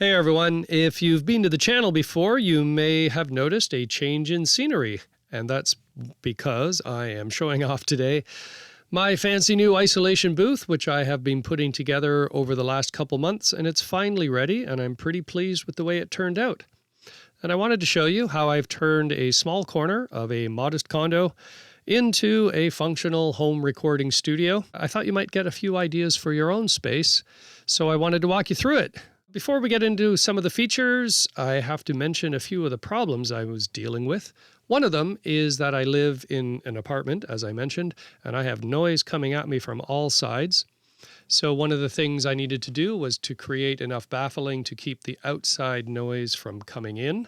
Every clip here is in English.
Hey everyone, if you've been to the channel before, you may have noticed a change in scenery, and that's because I am showing off today my fancy new isolation booth, which I have been putting together over the last couple months, and it's finally ready, and I'm pretty pleased with the way it turned out. And I wanted to show you how I've turned a small corner of a modest condo into a functional home recording studio. I thought you might get a few ideas for your own space, so I wanted to walk you through it. Before we get into some of the features, I have to mention a few of the problems I was dealing with. One of them is that I live in an apartment, as I mentioned, and I have noise coming at me from all sides. So one of the things I needed to do was to create enough baffling to keep the outside noise from coming in.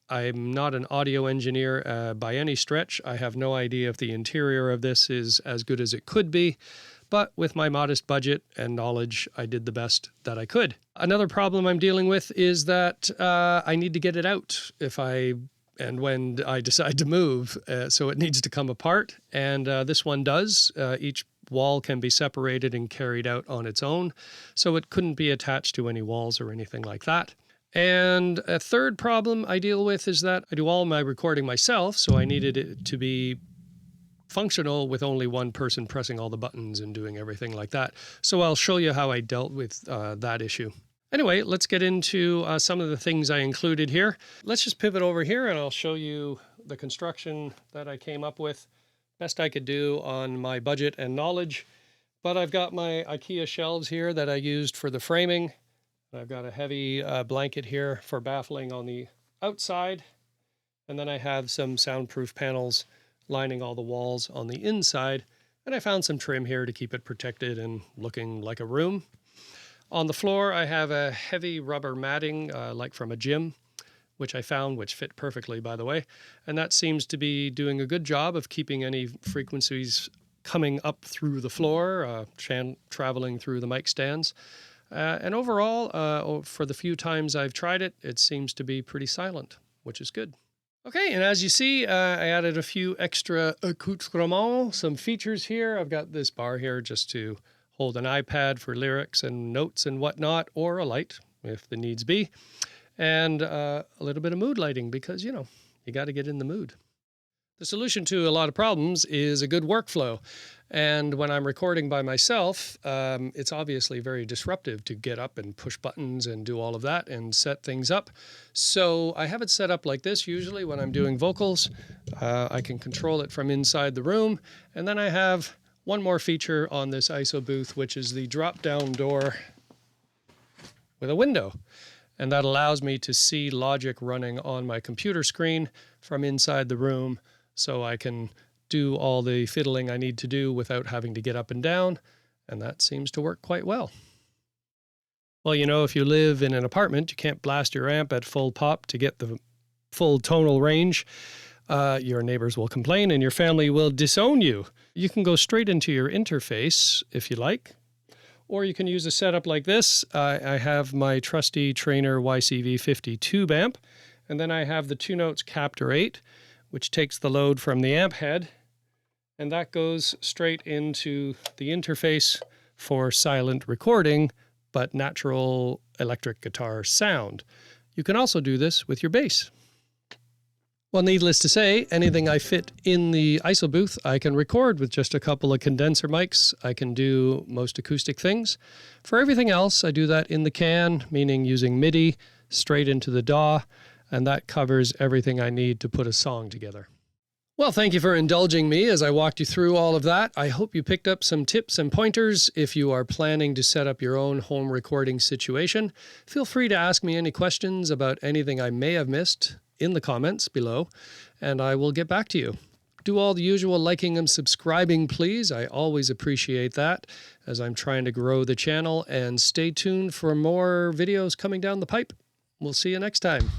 I'm not an audio engineer by any stretch. I have no idea if the interior of this is as good as it could be. But with my modest budget and knowledge, I did the best that I could. Another problem I'm dealing with is that I need to get it out when I decide to move. So it needs to come apart, and this one does. Each wall can be separated and carried out on its own, so it couldn't be attached to any walls or anything like that. And a third problem I deal with is that I do all my recording myself, so I needed it to be functional with only one person pressing all the buttons and doing everything like that. So I'll show you how I dealt with that issue. Anyway, let's get into some of the things I included here. Let's just pivot over here and I'll show you the construction that I came up with. Best I could do on my budget and knowledge. But I've got my Ikea shelves here that I used for the framing. I've got a heavy blanket here for baffling on the outside. And then I have some soundproof panels lining all the walls on the inside, and I found some trim here to keep it protected and looking like a room. On the floor, I have a heavy rubber matting, like from a gym, which I found, which fit perfectly, by the way, and that seems to be doing a good job of keeping any frequencies coming up through the floor, traveling through the mic stands. And overall, for the few times I've tried it, it seems to be pretty silent, which is good. Okay, and as you see, I added a few extra accoutrements, some features here. I've got this bar here just to hold an iPad for lyrics and notes and whatnot, or a light if the needs be, and a little bit of mood lighting because, you got to get in the mood. The solution to a lot of problems is a good workflow. And when I'm recording by myself, it's obviously very disruptive to get up and push buttons and do all of that and set things up. So I have it set up like this. Usually when I'm doing vocals, I can control it from inside the room. And then I have one more feature on this ISO booth, which is the drop-down door with a window. And that allows me to see Logic running on my computer screen from inside the room, so I can do all the fiddling I need to do without having to get up and down, and that seems to work quite well. Well, if you live in an apartment, you can't blast your amp at full pop to get the full tonal range. Your neighbors will complain and your family will disown you. You can go straight into your interface if you like, or you can use a setup like this. I have my trusty Traynor YCV 50 tube amp, and then I have the 2 Notes Captor 8, which takes the load from the amp head, and that goes straight into the interface for silent recording, but natural electric guitar sound. You can also do this with your bass. Well, needless to say, anything I fit in the ISO booth, I can record with just a couple of condenser mics. I can do most acoustic things. For everything else, I do that in the can, meaning using MIDI straight into the DAW, and that covers everything I need to put a song together. Well, thank you for indulging me as I walked you through all of that. I hope you picked up some tips and pointers if you are planning to set up your own home recording situation. Feel free to ask me any questions about anything I may have missed in the comments below, and I will get back to you. Do all the usual liking and subscribing, please. I always appreciate that as I'm trying to grow the channel, and stay tuned for more videos coming down the pipe. We'll see you next time.